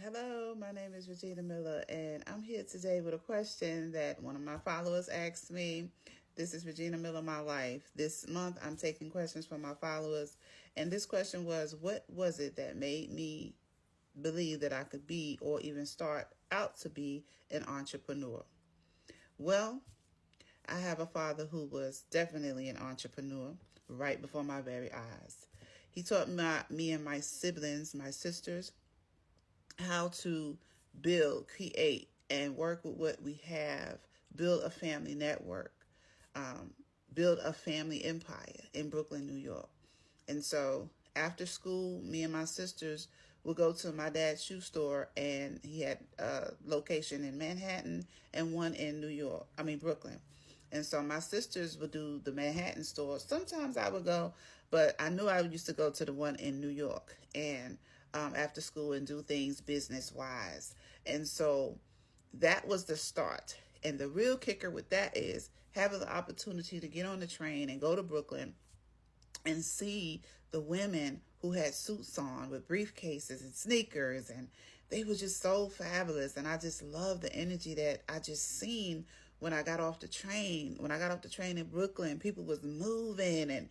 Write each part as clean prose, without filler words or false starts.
Hello, my name is Regina Miller, and I'm here today with a question that one of my followers asked me. This is Regina Miller, My Life. This month, I'm taking questions from my followers, and this question was, what was it that made me believe that I could be or even start out to be an entrepreneur? Well, I have a father who was definitely an entrepreneur right before my very eyes. He taught me and my siblings, my sisters, how to build, create, and work with what we have, build a family network, um, build a family empire in Brooklyn, New York. And so after school, me and my sisters would go to my dad's shoe store, and he had a location in Manhattan and one in Brooklyn. And so my sisters would do the Manhattan store. Sometimes I would go, but I knew I used to go to the one in New York and after school and do things business wise. And so that was the start. And the real kicker with that is having the opportunity to get on the train and go to Brooklyn and see the women who had suits on with briefcases and sneakers, and they were just so fabulous. And I just love the energy that I just seen when I got off the train. When I got off the train in Brooklyn, people was moving and,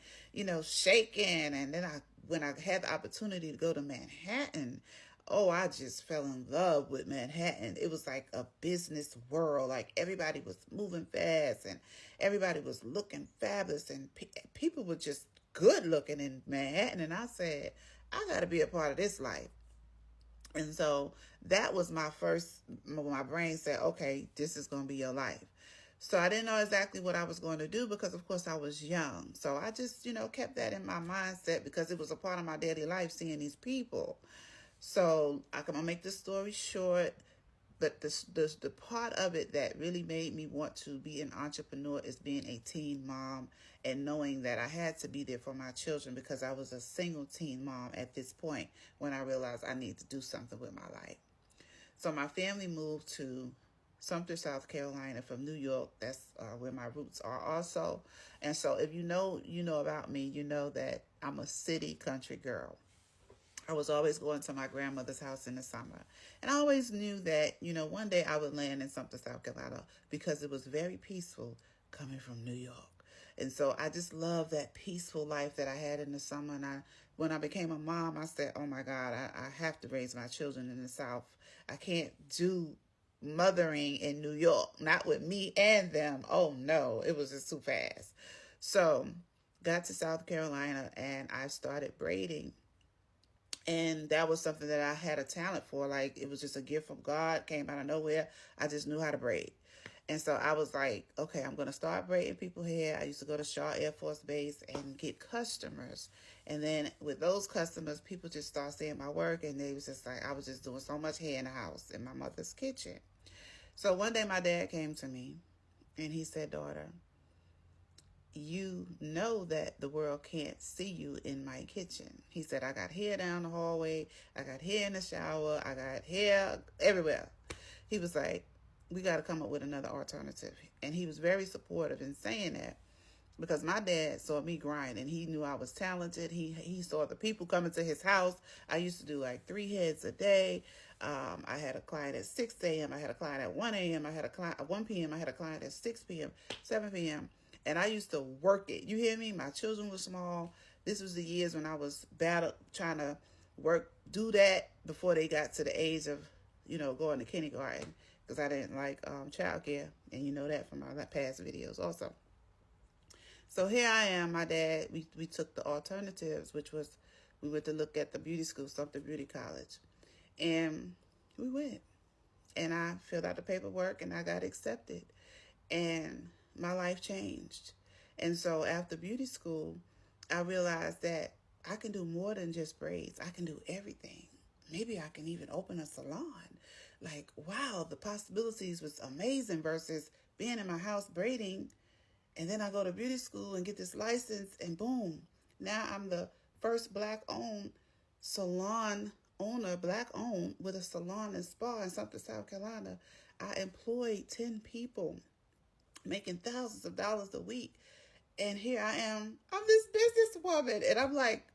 shaking. And then when I had the opportunity to go to Manhattan, oh, I just fell in love with Manhattan. It was like a business world. Like everybody was moving fast and everybody was looking fabulous, and people were just good looking in Manhattan. And I said, I got to be a part of this life. And so that was my brain said, okay, this is going to be your life. So I didn't know exactly what I was going to do because, of course, I was young. So I just, kept that in my mindset because it was a part of my daily life seeing these people. So I'm going to make this story short. But the part of it that really made me want to be an entrepreneur is being a teen mom and knowing that I had to be there for my children because I was a single teen mom at this point when I realized I need to do something with my life. So my family moved to Sumter, South Carolina from New York. That's where my roots are also. And so if you know about me, you know that I'm a city country girl. I was always going to my grandmother's house in the summer. And I always knew that, one day I would land in Sumter, South Carolina because it was very peaceful coming from New York. And so I just love that peaceful life that I had in the summer. And when I became a mom, I said, oh my God, I have to raise my children in the South. I can't do mothering in New York, not with me and them. Oh no, it was just too fast. So got to South Carolina and I started braiding, and that was something that I had a talent for. Like it was just a gift from God, came out of nowhere. I just knew how to braid. And so I was like, okay, I'm going to start braiding people hair. I used to go to Shaw Air Force Base and get customers. And then with those customers, people just start seeing my work, and they was just like, I was just doing so much hair in the house in my mother's kitchen. So one day my dad came to me and he said, daughter, you know that the world can't see you in my kitchen. He said, I got hair down the hallway. I got hair in the shower. I got hair everywhere. He was like, we got to come up with another alternative. And he was very supportive in saying that because my dad saw me grind and he knew I was talented. He saw the people coming to his house. I used to do like 3 heads a day. I had a client at 6 a.m. I had a client at 1 a.m. I had a client at 1 p.m. I had a client at 6 p.m., 7 p.m. And I used to work it. You hear me? My children were small. This was the years when I was trying to do that before they got to the age of, going to kindergarten because I didn't like childcare. And you know that from my past videos also. So here I am, my dad, we took the alternatives, which was we went to look at the beauty school, Sumter Beauty College. And we went. And I filled out the paperwork and I got accepted. And my life changed. And so after beauty school, I realized that I can do more than just braids. I can do everything. Maybe I can even open a salon. Like, wow, the possibilities was amazing versus being in my house braiding. And then I go to beauty school and get this license and boom. Now I'm the first black-owned salon owner, black-owned, with a salon and spa in Sumter, South Carolina. I employed 10 people making thousands of dollars a week. And here I am. I'm this businesswoman. And I'm like,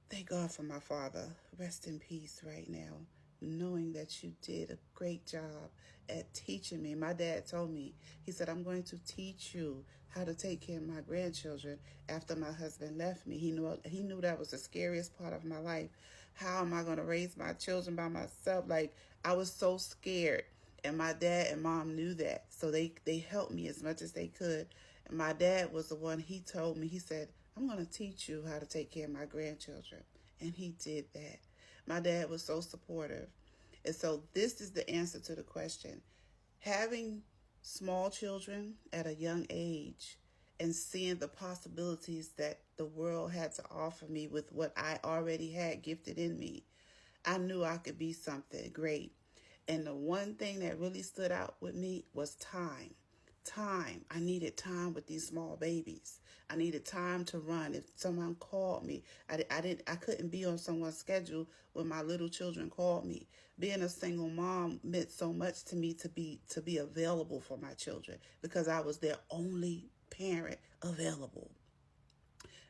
thank God for my father. Rest in peace right now. knowing that you did a great job at teaching me. My dad told me, he said, I'm going to teach you how to take care of my grandchildren after my husband left me. He knew that was the scariest part of my life. How am I going to raise my children by myself? Like, I was so scared. And my dad and mom knew that. So they helped me as much as they could. And my dad was the one, he told me, he said, I'm going to teach you how to take care of my grandchildren. And he did that. My dad was so supportive. And so this is the answer to the question. Having small children at a young age and seeing the possibilities that the world had to offer me with what I already had gifted in me, I knew I could be something great. And the one thing that really stood out with me was time. Time. I needed time with these small babies. I needed time to run. If someone called me, I couldn't be on someone's schedule when my little children called me. Being a single mom meant so much to me to be available for my children because I was their only parent available.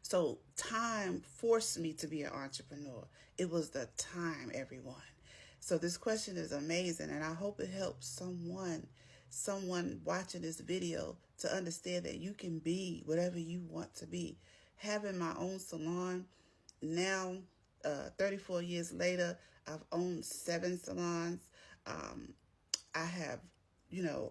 So time forced me to be an entrepreneur. It was the time, everyone. So this question is amazing, and I hope it helps someone watching this video to understand that you can be whatever you want to be. Having my own salon now, 34 years later, I've owned 7 salons. Um, I have,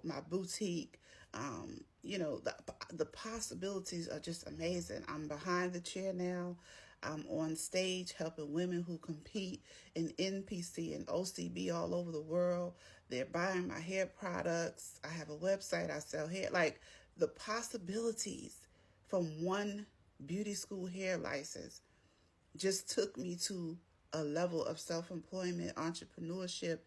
my boutique. The possibilities are just amazing. I'm behind the chair now. I'm on stage helping women who compete in NPC and OCB all over the world. They're buying my hair products. I have a website. I sell hair. Like, the possibilities from one beauty school hair license just took me to a level of self-employment, entrepreneurship,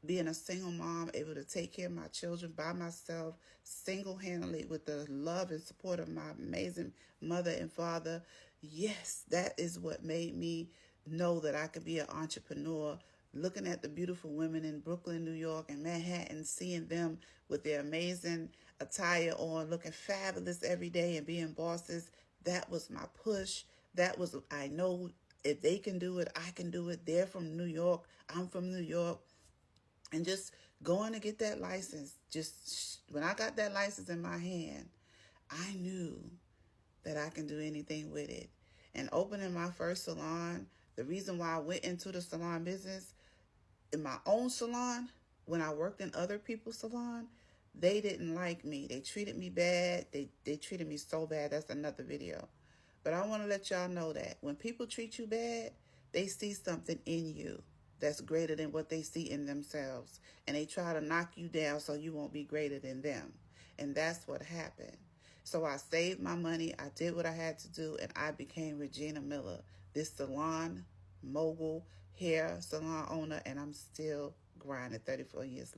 being a single mom, able to take care of my children by myself, single-handedly, with the love and support of my amazing mother and father. Yes, that is what made me know that I could be an entrepreneur. Looking at the beautiful women in Brooklyn, New York, and Manhattan, seeing them with their amazing attire on, looking fabulous every day and being bosses, that was my push. That was, I know if they can do it, I can do it. They're from New York. I'm from New York. And just going to get that license, just when I got that license in my hand, I knew that I can do anything with it. And opening my first salon, the reason why I went into the salon business, in my own salon, when I worked in other people's salon, they didn't like me. They treated me bad. They treated me so bad. That's another video. But I want to let y'all know that when people treat you bad, they see something in you that's greater than what they see in themselves. And they try to knock you down so you won't be greater than them. And that's what happened. So I saved my money. I did what I had to do. And I became Regina Miller, this salon mogul, hair salon owner. And I'm still grinding 34 years